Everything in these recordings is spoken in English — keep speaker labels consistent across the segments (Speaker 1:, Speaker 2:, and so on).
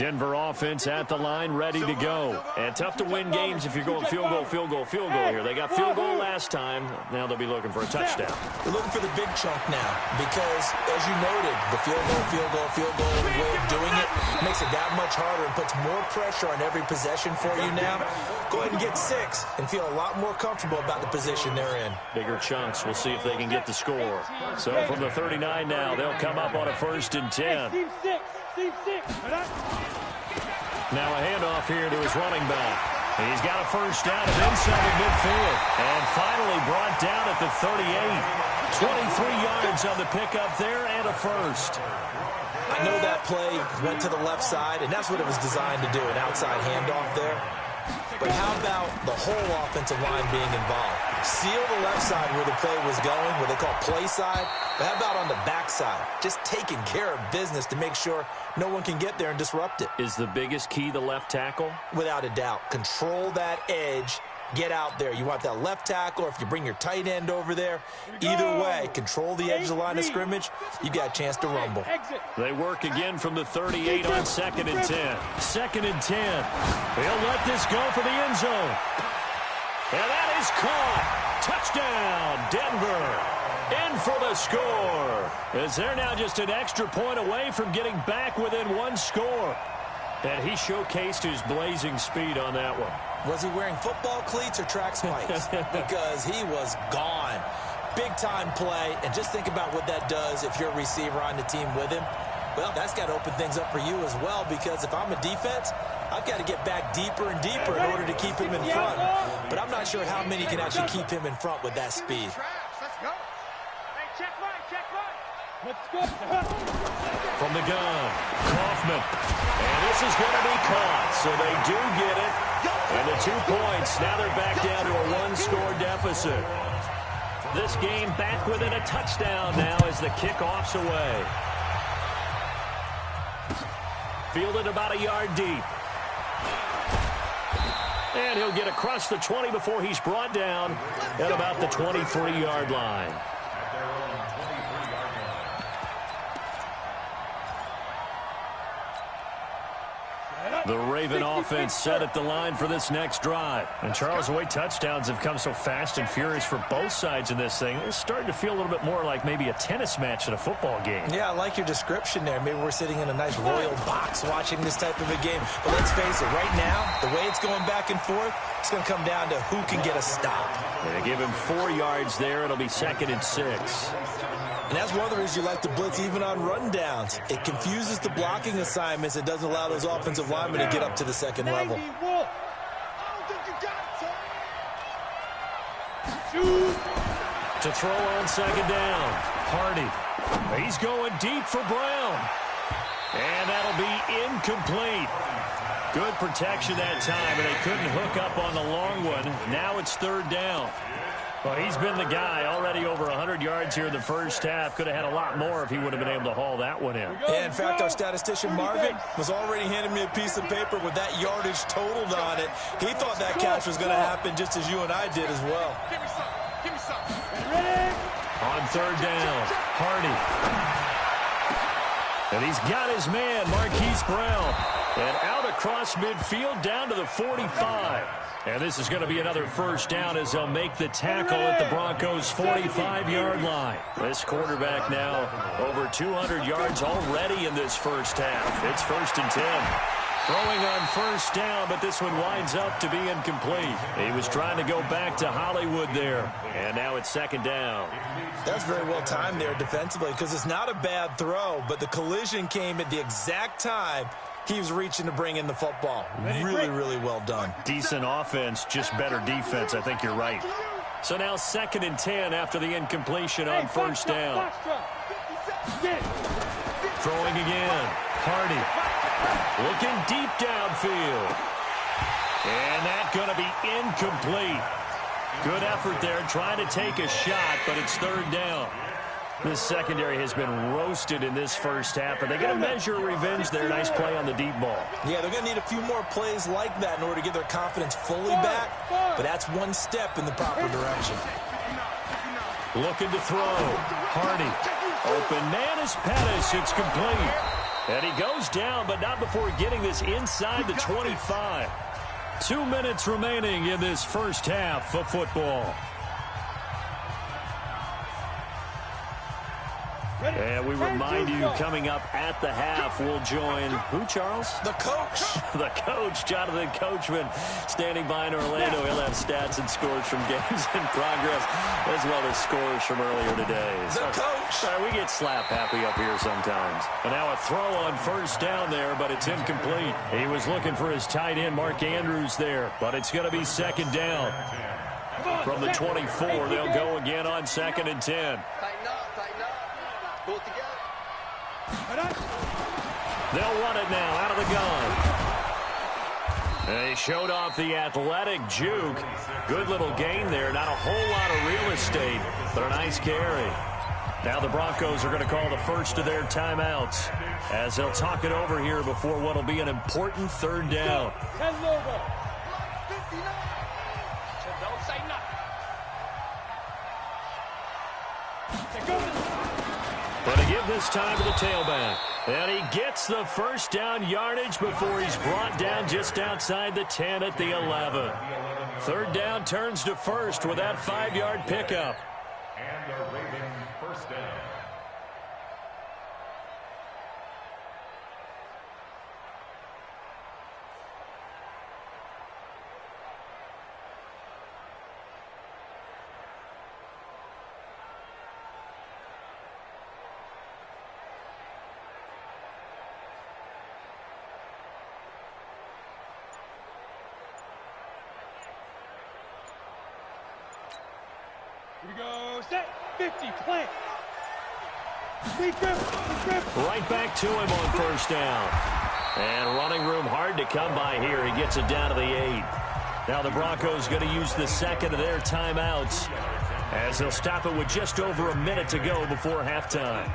Speaker 1: Denver offense at the line, ready to go. And tough to win games if you're going field goal, field goal, field goal here. They got field goal last time. Now they'll be looking for a touchdown.
Speaker 2: They're looking for the big chunk now because, as you noted, the field goal way of doing it makes it that much harder and puts more pressure on every possession for you now. Go ahead and get 6 and feel a lot more comfortable about the position they're in.
Speaker 1: Bigger chunks. We'll see if they can get the score. So from the 39 now, they'll come up on a 1st and 10. Now a handoff here to his running back. He's got a first down of inside of midfield. And finally brought down at the 38. 23 yards on the pickup there and a first.
Speaker 2: I know that play went to the left side, and that's what it was designed to do, an outside handoff there. But how about the whole offensive line being involved? Seal the left side where the play was going, what they call play side. But how about on the back side? Just taking care of business to make sure no one can get there and disrupt it.
Speaker 1: Is the biggest key the left tackle?
Speaker 2: Without a doubt. Control that edge. Get out there. You want that left tackle, or if you bring your tight end over there, either way, control the edge of the line of scrimmage, you got a chance to rumble.
Speaker 1: They work again from the 38 on 2nd and 10. 2nd and 10. He'll let this go for the end zone. And that is caught. Touchdown, Denver. In for the score. As they're now just an extra point away from getting back within 1 score. And he showcased his blazing speed on that one.
Speaker 2: Was he wearing football cleats or track spikes? Because he was gone. Big-time play, and just think about what that does if you're a receiver on the team with him. Well, that's got to open things up for you as well, because if I'm a defense, I've got to get back deeper and deeper in order to keep him in front. But I'm not sure how many can actually keep him in front with that speed.
Speaker 1: From the gun, Kaufman. And this is going to be caught, so they do get it. And the 2 points, now they're back down to a 1-score deficit. This game back within a touchdown now as the kickoff's away. Fielded about a yard deep. And he'll get across the 20 before he's brought down at about the 23-yard line. The Raven offense set at the line for this next drive. And Charles, the way touchdowns have come so fast and furious for both sides in this thing, it's starting to feel a little bit more like maybe a tennis match at a football game.
Speaker 2: Yeah, I like your description there. Maybe we're sitting in a nice royal box watching this type of a game. But let's face it, right now, the way it's going back and forth, it's going to come down to who can get a stop.
Speaker 1: They give him 4 yards there. It'll be 2nd and 6.
Speaker 2: And that's one of the reasons you like to blitz even on rundowns. It confuses the blocking assignments. It doesn't allow those offensive linemen to get up to the second level.
Speaker 1: To throw on 2nd down. Hardy. He's going deep for Brown. And that'll be incomplete. Good protection that time, and they couldn't hook up on the long one. Now it's 3rd down. Well, he's been the guy already over 100 yards here in the first half. Could have had a lot more if he would have been able to haul that one in.
Speaker 2: Yeah, in fact, our statistician Marvin was already handing me a piece of paper with that yardage totaled on it. He thought that catch was going to happen just as you and I did as well.
Speaker 3: Give me some.
Speaker 1: On 3rd down, Hardy. And he's got his man, Marquise Brown. And out across midfield down to the 45. And this is going to be another first down as they'll make the tackle at the Broncos' 45-yard line. This quarterback now over 200 yards already in this first half. It's 1st and 10. Throwing on first down, but this one winds up to be incomplete. He was trying to go back to Hollywood there. And now it's 2nd down.
Speaker 2: That's very well timed there defensively because it's not a bad throw, but the collision came at the exact time he was reaching to bring in the football. Really, really well done.
Speaker 1: Decent offense, just better defense. I think you're right. So now 2nd and 10 after the incompletion on first down. Throwing again. Hardy. Looking deep downfield. And that's going to be incomplete. Good effort there, trying to take a shot, but it's 3rd down. This secondary has been roasted in this first half, but they're going to measure revenge there. Nice play on the deep ball.
Speaker 2: Yeah, they're going to need a few more plays like that in order to get their confidence fully back, but that's one step in the proper direction.
Speaker 1: Looking to throw. Hardy. Open man is Pettis. It's complete. And he goes down, but not before getting this inside the 25. 2 minutes remaining in this first half of football. And we remind you, coming up at the half, we'll join who, Charles?
Speaker 2: The coach.
Speaker 1: The coach, Jonathan Coachman, standing by in Orlando. He'll have stats and scores from games in progress, as well as scores from earlier today.
Speaker 2: The coach.
Speaker 1: Sorry, we get slap happy up here sometimes. And now a throw on first down there, but it's incomplete. He was looking for his tight end, Mark Andrews, there, but it's going to be second down. From the 24, they'll go again on 2nd and 10. They'll run it now out of the gun. They showed off the athletic juke. Good little gain there. Not a whole lot of real estate, but a nice carry. Now the Broncos are going to call the first of their timeouts as they'll talk it over here before what will be an important 3rd down. But to give this time to the tailback. And he gets the first down yardage before he's brought down just outside the 10 at the 11. 3rd down turns to first with that 5-yard pickup.
Speaker 3: And the Ravens first down.
Speaker 4: Here we go, set, 50, plant.
Speaker 1: Right back to him on first down. And running room hard to come by here. He gets it down to the 8. Now the Broncos going to use the second of their timeouts as they'll stop it with just over a minute to go before halftime.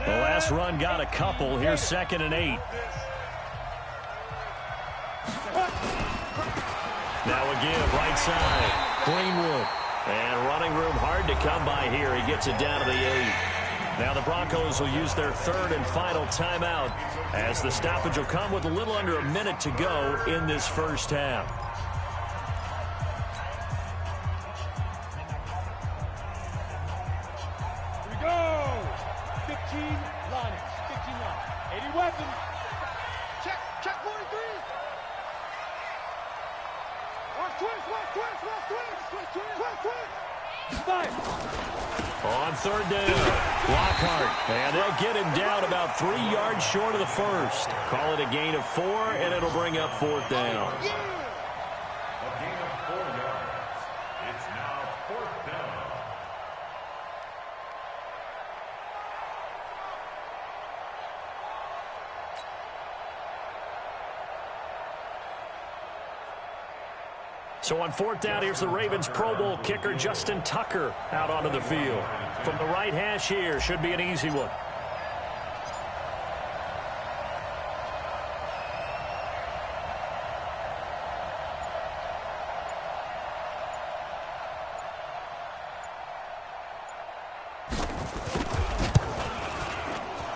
Speaker 1: The last run got a couple. Here's 2nd and 8. Now a give right side. Greenwood. And running room hard to come by here. He gets it down to the 8. Now the Broncos will use their 3rd and final timeout as the stoppage will come with a little under a minute to go in this first half.
Speaker 4: Here we go. 15 liners, 15 liners. 80 weapons. Check 43.
Speaker 1: On 3rd down, Lockhart, and they'll get him down about 3 yards short of the first. Call it a gain of 4, and it'll bring up 4th down.
Speaker 3: A gain of 4 yards. It's now 4th down.
Speaker 1: So on 4th down, here's the Ravens Pro Bowl kicker Justin Tucker out onto the field. From the right hash here, should be an easy one.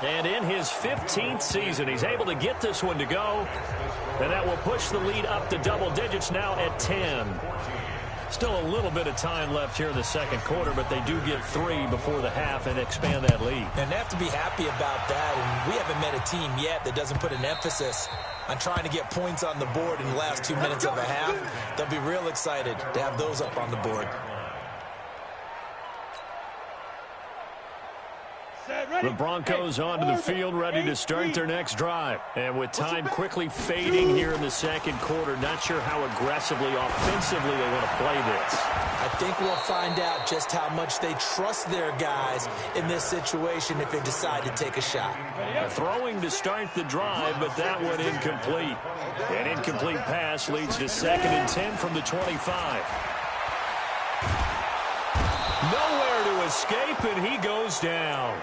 Speaker 1: And in his 15th season, he's able to get this one to go. And that will push the lead up to double digits now at 10. Still a little bit of time left here in the second quarter, but they do get 3 before the half and expand that lead.
Speaker 2: And they have to be happy about that. And we haven't met a team yet that doesn't put an emphasis on trying to get points on the board in the last 2 minutes of a half. They'll be real excited to have those up on the board.
Speaker 1: The Broncos onto the field, ready to start their next drive. And with time quickly fading here in the second quarter, not sure how aggressively, offensively they want to play this.
Speaker 2: I think we'll find out just how much they trust their guys in this situation if they decide to take a shot.
Speaker 1: Throwing to start the drive, but that one incomplete. An incomplete pass leads to 2nd and 10 from the 25. Nowhere to escape, and he goes down.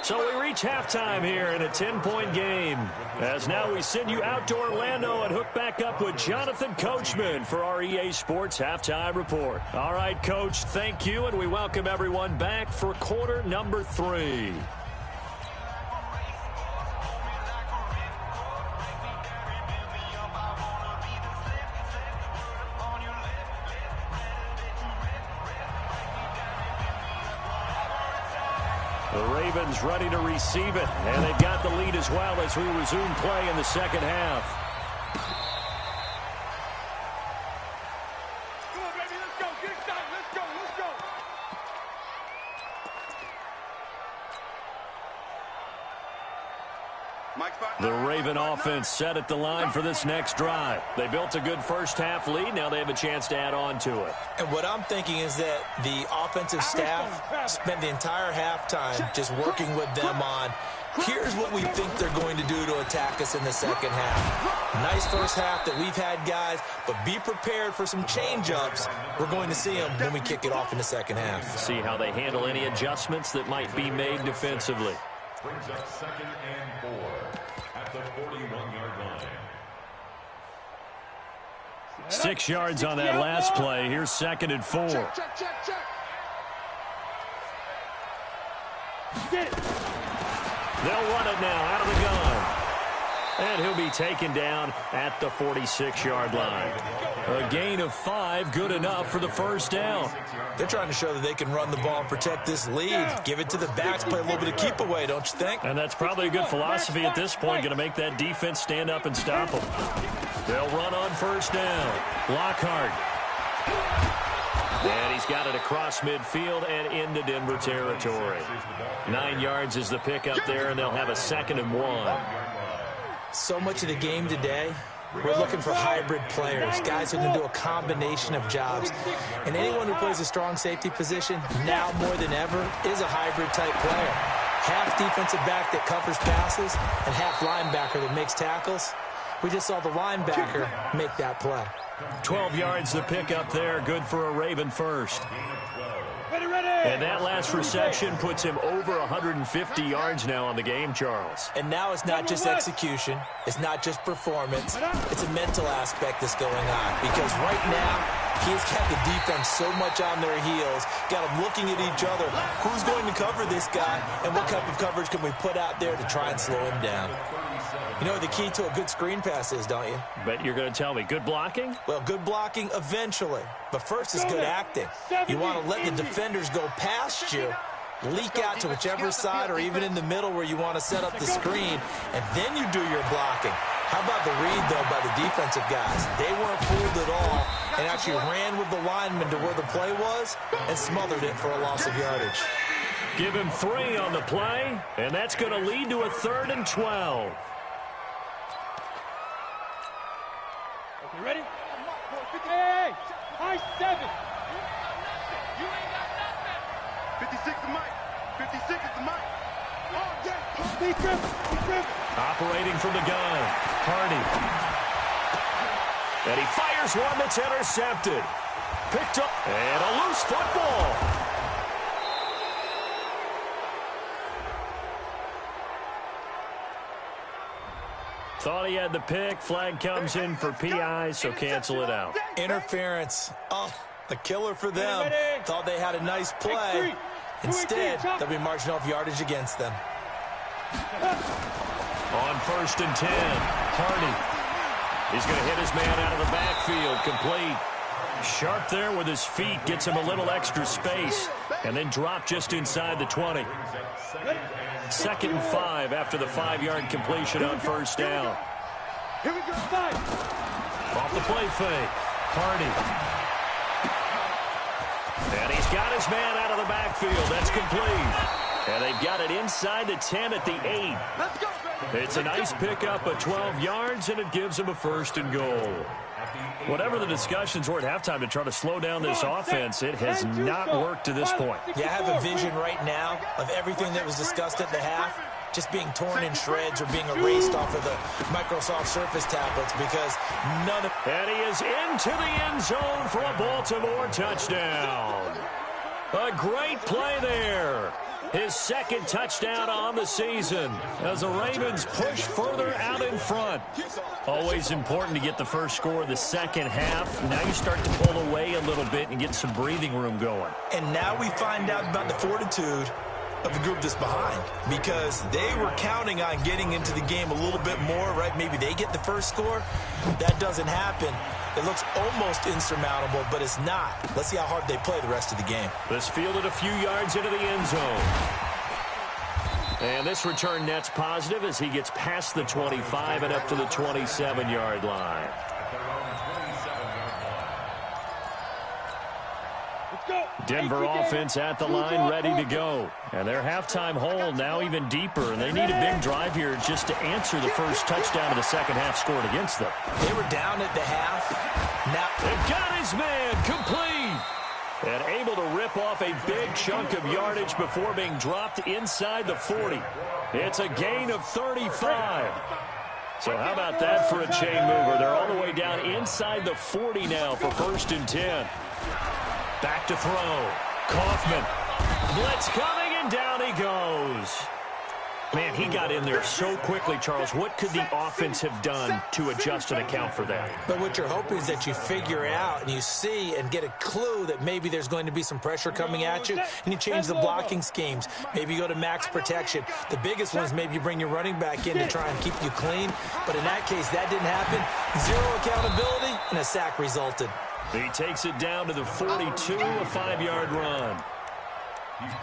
Speaker 1: So we reach halftime here in a 10-point game. As now we send you out to Orlando and hook back up with Jonathan Coachman for our EA Sports Halftime Report. All right, Coach, thank you, and we welcome everyone back for quarter number 3. The Ravens ready to receive it, and they've got the lead as well as we resume play in the second half.
Speaker 4: Come on, baby, let's go. Get excited. Let's go. Let's go.
Speaker 1: The Raven offense set at the line for this next drive. They built a good first-half lead. Now they have a chance to add on to it.
Speaker 2: And what I'm thinking is that the offensive staff spent the entire halftime just working with them on, here's what we think they're going to do to attack us in the second half. Nice first half that we've had, guys, but be prepared for some change-ups. We're going to see them when we kick it off in the second half.
Speaker 1: See how they handle any adjustments that might be made defensively.
Speaker 3: Brings up 2nd and 4 at the 41-yard line.
Speaker 1: 6 yards on that last play. Here's 2nd and 4.
Speaker 4: Check. Get it.
Speaker 1: They'll run it now out of the gun. And he'll be taken down at the 46-yard line. A gain of 5, good enough for the first down.
Speaker 2: They're trying to show that they can run the ball and protect this lead. Give it to the backs, play a little bit of keep away, don't you think?
Speaker 1: And that's probably a good philosophy at this point, going to make that defense stand up and stop them. They'll run on first down. Lockhart. And he's got it across midfield and into Denver territory. 9 yards is the pickup there, and they'll have a 2nd and 1.
Speaker 2: So much of the game today, we're looking for hybrid players, guys who can do a combination of jobs. And anyone who plays a strong safety position, now more than ever, is a hybrid-type player. Half defensive back that covers passes and half linebacker that makes tackles. We just saw the linebacker make that play.
Speaker 1: 12 yards the pickup there, good for a Raven first. And that last reception puts him over 150 yards now on the game, Charles.
Speaker 2: And now it's not just execution. It's not just performance. It's a mental aspect that's going on. Because right now, he's got the defense so much on their heels, got them looking at each other. Who's going to cover this guy, and what type of coverage can we put out there to try and slow him down? You know what the key to a good screen pass is, don't you?
Speaker 1: Bet you're going to tell me. Good blocking?
Speaker 2: Well, good blocking eventually. But first is good acting. You want to let the defenders go past you, leak out to whichever side or even in the middle where you want to set up the screen, and then you do your blocking. How about the read, though, by the defensive guys? They weren't fooled at all and actually ran with the lineman to where the play was and smothered it for a loss of yardage.
Speaker 1: Give him 3 on the play, and that's going to lead to a 3rd and 12.
Speaker 4: You ready? Hey, high 7. You ain't got nothing. 56 is Mike. 56 is the Mike. He's driven.
Speaker 1: Operating from the gun, Hardy. And he fires one that's intercepted. Picked up, and a loose football. Thought he had the pick. Flag comes in for PI, so cancel it out.
Speaker 2: Interference. Oh, the killer for them. Thought they had a nice play. Instead, they'll be marching off yardage against them.
Speaker 1: On 1st and 10, Hardy. He's going to hit his man out of the backfield. Complete. Sharp there with his feet. Gets him a little extra space. And then drop just inside the 20. 2nd and 5 after the 5-yard completion on first down.
Speaker 4: Here we go, 5.
Speaker 1: Off the play fake. Hardy. And he's got his man out of the backfield. That's complete. And they've got it inside the 10 at the 8.
Speaker 4: Let's go, baby.
Speaker 1: It's a nice pickup of 12 yards, and it gives them a 1st and goal. Whatever the discussions were at halftime to try to slow down this offense, it has not worked to this point.
Speaker 2: Yeah, I have a vision right now of everything that was discussed at the half just being torn in shreds or being erased off of the Microsoft Surface tablets because none of...
Speaker 1: And he is into the end zone for a Baltimore touchdown. A great play there. his second touchdown on the season as the Ravens push further out in front. Always important to get the first score of the second half. Now you start to pull away a little bit and get some breathing room going.
Speaker 2: And now we find out about the fortitude of the group that's behind, because they were counting on getting into the game a little bit more, right? Maybe they get the first score. That doesn't happen. It looks almost insurmountable, but it's not. Let's see how hard they play the rest of the game.
Speaker 1: This fielded a few yards into the end zone. And this return net's positive as he gets past the 25 and up to the 27-yard line. Denver offense at the line, ready to go. And their halftime hole now even deeper, and they need a big drive here just to answer the first touchdown of the second half scored against them.
Speaker 2: They were down at the half. Now
Speaker 1: they've got his man complete. And able to rip off a big chunk of yardage before being dropped inside the 40. It's a gain of 35. So how about that for a chain mover? They're all the way down inside the 40 now for 1st and 10. Back to throw. Kaufman. Blitz coming, and down he goes. Man, he got in there so quickly, Charles. What could the offense have done to adjust and account for that?
Speaker 2: But what you're hoping is that you figure out and you see and get a clue that maybe there's going to be some pressure coming at you, and you change the blocking schemes. Maybe you go to max protection. The biggest one is maybe you bring your running back in to try and keep you clean. But in that case, that didn't happen. Zero accountability, and a sack resulted.
Speaker 1: He takes it down to the 42, a 5-yard run.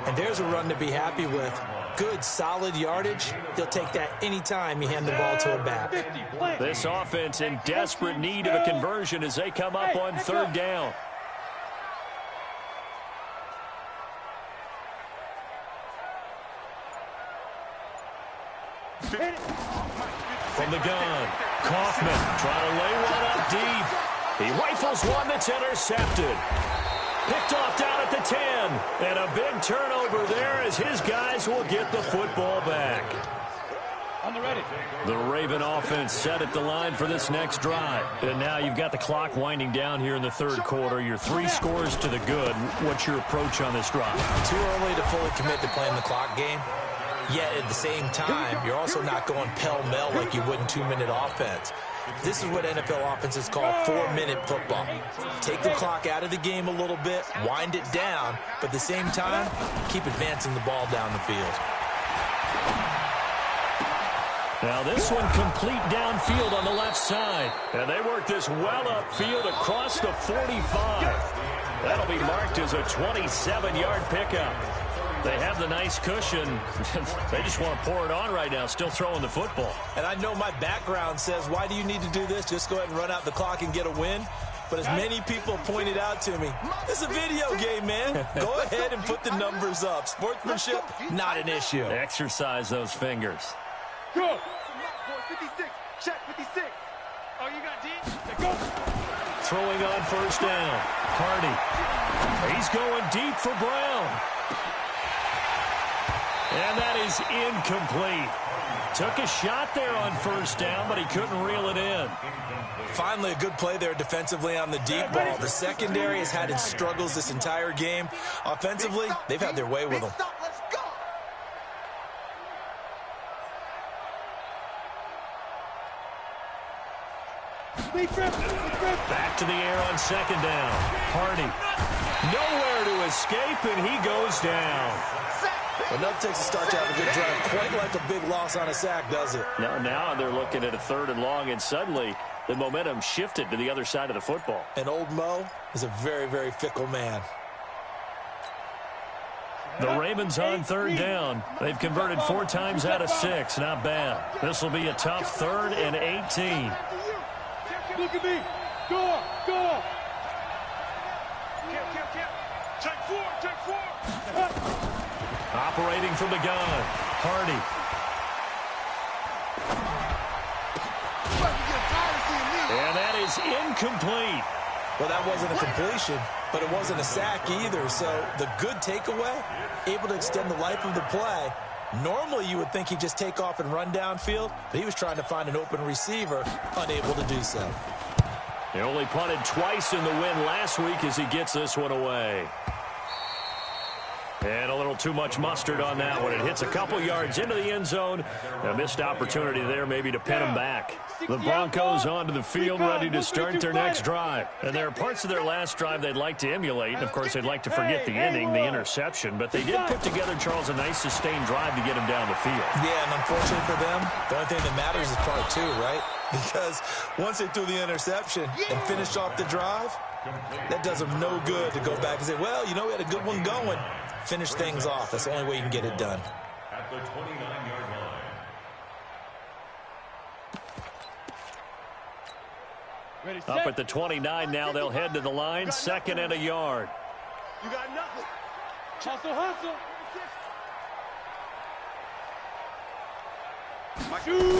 Speaker 2: And there's a run to be happy with. Good, solid yardage. He'll take that anytime you hand the ball to a back.
Speaker 1: This offense in desperate need of a conversion as they come up on 3rd down. From the gun, Kaufman trying to lay one up deep. He rifles one that's intercepted. Picked off down at the 10. And a big turnover there as his guys will get the football back.
Speaker 4: On the ready.
Speaker 1: The Raven offense set at the line for this next drive. And now you've got the clock winding down here in the 3rd quarter. Your 3 scores to the good. What's your approach on this drive?
Speaker 2: Too early to fully commit to playing the clock game. Yet at the same time, you're also not going pell-mell like you would in 2-minute offense. This is what NFL offenses call 4-minute football. Take the clock out of the game a little bit, wind it down, but at the same time, keep advancing the ball down the field.
Speaker 1: Now this one complete downfield on the left side. And they work this well upfield across the 45. That'll be marked as a 27-yard pickup. They have the nice cushion. They just want to pour it on right now, still throwing the football.
Speaker 2: And I know my background says, why do you need to do this? Just go ahead and run out the clock and get a win. But as many people pointed out to me, it's a video game, man. Go ahead and put the numbers up. Sportsmanship, not an issue.
Speaker 1: Exercise those fingers.
Speaker 4: Go. 56. Check 56. Oh, you got D? Go.
Speaker 1: Throwing on 1st down. Hardy. He's going deep for Brown. And that is incomplete. Took a shot there on 1st down, but he couldn't reel it in.
Speaker 2: Finally, a good play there defensively on the deep ball. The secondary has had its struggles this entire game. Offensively, they've had their way with them.
Speaker 1: Back to the air on 2nd down. Hardy. Nowhere to escape, and he goes down.
Speaker 2: Enough takes a start to have a good drive. Quite like a big loss on a sack, does it?
Speaker 1: Now they're looking at a 3rd and long, and suddenly the momentum shifted to the other side of the football.
Speaker 2: And old Mo is a very, very fickle man.
Speaker 1: The Ravens on 3rd down. They've converted 4 times out of 6. Not bad. This will be a tough 3rd and 18.
Speaker 4: Look at me. Go. Check 4.
Speaker 1: Operating from the gun. Hardy. And that is incomplete.
Speaker 2: Well, that wasn't a completion, but it wasn't a sack either. So the good takeaway, able to extend the life of the play. Normally, you would think he'd just take off and run downfield, but he was trying to find an open receiver, unable to do so.
Speaker 1: He only punted twice in the win last week as he gets this one away. And a little little too much mustard on that one. It hits a couple yards into the end zone. A missed opportunity there maybe to pin them back. The Broncos onto the field, ready to start their next drive. And there are parts of their last drive they'd like to emulate. And, of course, they'd like to forget the ending, the interception. But they did put together, Charles, a nice sustained drive to get them down the field.
Speaker 2: Yeah, and unfortunately for them, the only thing that matters is part two, right? Because once they threw the interception and finished off the drive, that does them no good to go back and say, well, you know, we had a good one going. Finish things off. That's the only way you can get it done.
Speaker 3: At the 29-yard line.
Speaker 4: Ready,
Speaker 1: Up at the 29 now, they'll head to the line, 2nd and a yard.
Speaker 4: You got nothing. Hustle, hustle.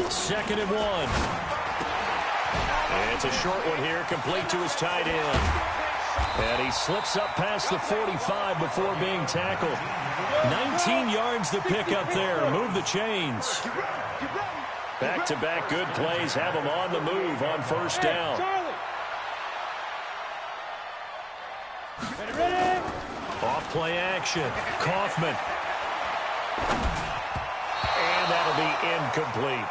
Speaker 1: Second and 1. It's a short one here, complete to his tight end. And he slips up past the 45 before being tackled. 19 yards to pick up there. Move the chains. Back-to-back good plays have him on the move on first down.
Speaker 4: Ready.
Speaker 1: Off play action. Kaufman. And that'll be incomplete.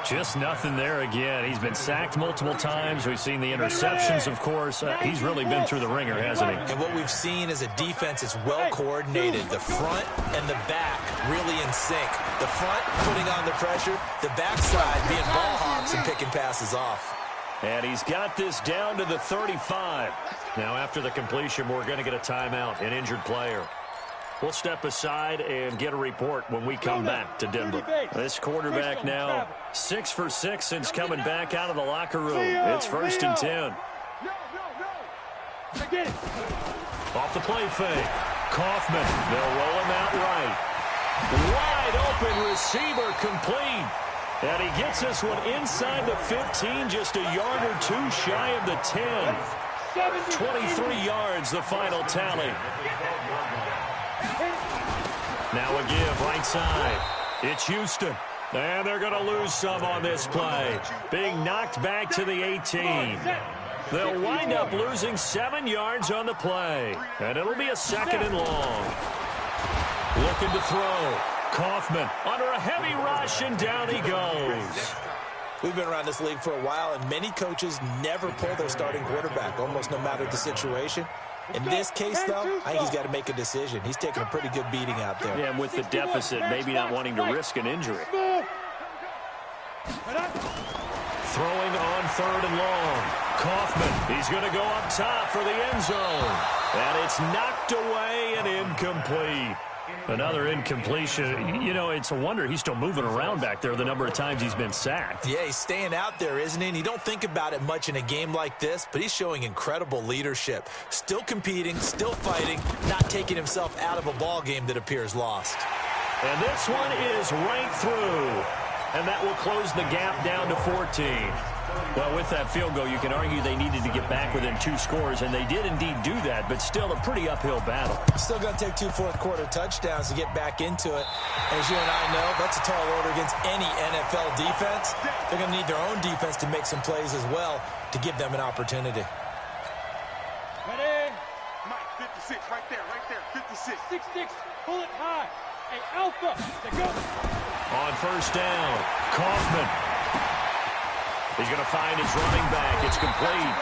Speaker 1: Just nothing there again. He's been sacked multiple times. We've seen the interceptions, of course. He's really been through the ringer, hasn't he?
Speaker 2: And what we've seen is a defense that's well coordinated. The front and the back really in sync. The front putting on the pressure. The backside being ball hawks and picking passes off.
Speaker 1: And he's got this down to the 35. Now, after the completion, we're going to get a timeout, an injured player. We'll step aside and get a report when we come back to Denver. This quarterback now 6 for 6 since coming back out of the locker room. It's 1st and 10. Off the play fake. Kaufman. They'll roll him out right. Wide open receiver complete. And he gets this one inside the 15, just a yard or two shy of the 10. 23 yards, the final tally. Now a give, right side. It's Houston. And they're going to lose some on this play. Being knocked back to the 18. They'll wind up losing 7 yards on the play. And it'll be a 2nd and long. Looking to throw. Kaufman under a heavy rush, and down he goes.
Speaker 2: We've been around this league for a while, and many coaches never pull their starting quarterback, almost no matter the situation. In this case, though, I think he's got to make a decision. He's taking a pretty good beating out there.
Speaker 1: Yeah, and with the deficit, maybe not wanting to risk an injury. Throwing on 3rd and long. Kaufman, he's going to go up top for the end zone. And it's knocked away and incomplete. Another incompletion. You know, it's a wonder he's still moving around back there the number of times he's been sacked.
Speaker 2: Yeah, he's staying out there, isn't he? And you don't think about it much in a game like this, but he's showing incredible leadership. Still competing, still fighting, not taking himself out of a ball game that appears lost.
Speaker 1: And this one is right through. And that will close the gap down to 14. Well, with that field goal, you can argue they needed to get back within 2 scores, and they did indeed do that, but still a pretty uphill battle.
Speaker 2: Still going to take 2 fourth-quarter touchdowns to get back into it. As you and I know, that's a tall order against any NFL defense. They're going to need their own defense to make some plays as well to give them an opportunity.
Speaker 4: Ready? Mike, 56, right there, 56. 6-6, pull it high. Hey, Alpha, to go.
Speaker 1: On first down, Kaufman. He's going to find his running back. It's complete.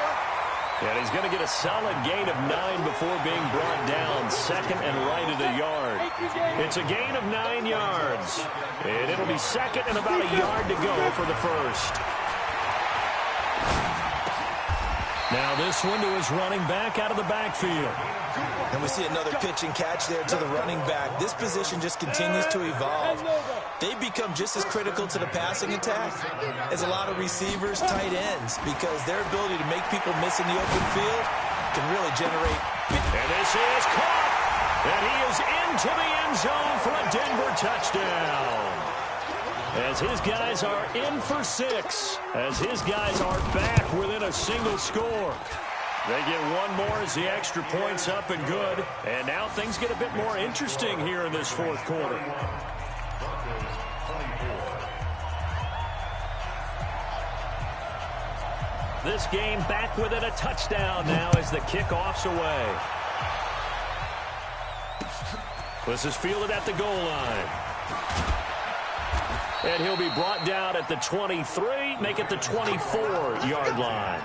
Speaker 1: And he's going to get a solid gain of 9 before being brought down. 2nd and right at a yard. It's a gain of 9 yards. And it'll be 2nd and about a yard to go for the first. Now this one to his running back out of the backfield.
Speaker 2: And we see another pitch and catch there to the running back. This position just continues to evolve. They've become just as critical to the passing attack as a lot of receivers, tight ends, because their ability to make people miss in the open field can really generate.
Speaker 1: And this is caught. And he is into the end zone for a Denver touchdown. As his guys are in for 6. As his guys are back within a single score. They get one more as the extra point's up and good. And now things get a bit more interesting here in this 4th quarter. This game back within a touchdown now as the kickoff's away. This is fielded at the goal line. And he'll be brought down at the 23, make it the 24-yard line.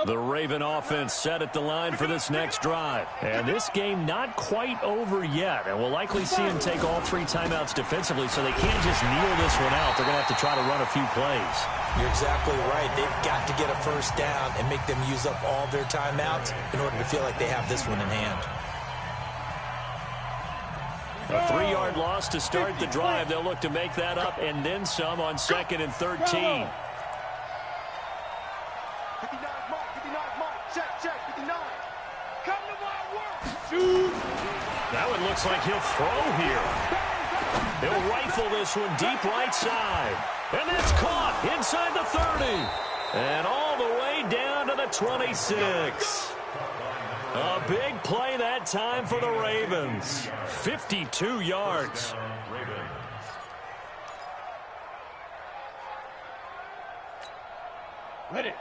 Speaker 1: The Raven offense set at the line for this next drive. And this game not quite over yet. And we'll likely see him take all 3 timeouts defensively, so they can't just kneel this one out. They're going to have to try to run a few plays.
Speaker 2: You're exactly right. They've got to get a first down and make them use up all their timeouts in order to feel like they have this one in hand.
Speaker 1: A 3-yard loss to start the drive. They'll look to make that up and then some on 2nd and 13. That one looks like he'll throw here. He'll rifle this one deep right side. And that's caught inside the 30. And all the way down to the 26. A big play that time for the Ravens. 52 yards.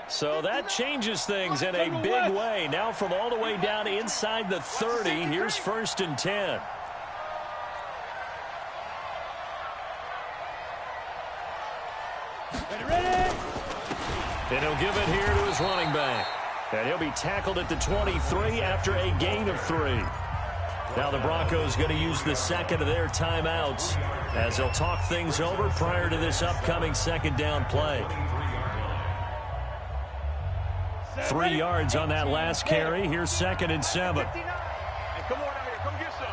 Speaker 1: So that changes things in a big way. Now from all the way down inside the 30, here's 1st and 10. And he'll give it here to his running back. And he'll be tackled at the 23 after a gain of 3. Now the Broncos going to use the 2nd of their timeouts as they'll talk things over prior to this upcoming 2nd down play. 3 yards on that last carry. Here's 2nd and 7.
Speaker 4: Hey, come on out here. Come get some.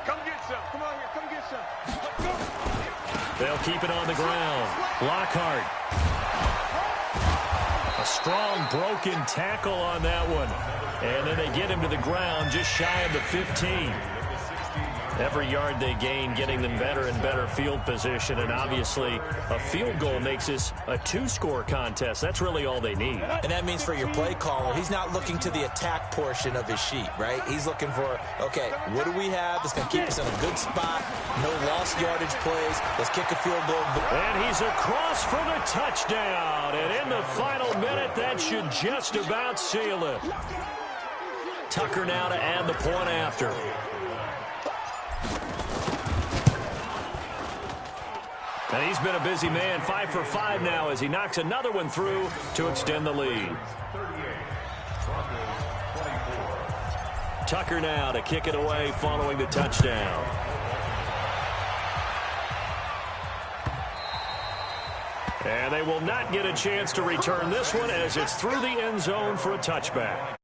Speaker 4: Come get some. Come on here. Come get some.
Speaker 1: They'll keep it on the ground. Lockhart. A strong broken tackle on that one. And then they get him to the ground just shy of the 15. Every yard they gain, getting them better and better field position. And obviously, a field goal makes this a 2-score contest. That's really all they need.
Speaker 2: And that means for your play caller, he's not looking to the attack portion of his sheet, right? He's looking for, okay, what do we have that's going to keep us in a good spot? No lost yardage plays. Let's kick a field goal.
Speaker 1: And he's across for the touchdown. And in the final minute, that should just about seal it. Tucker now to add the point after. And he's been a busy man, 5 for 5 now as he knocks another one through to extend the lead. Tucker now to kick it away following the touchdown. And they will not get a chance to return this one as it's through the end zone for a touchback.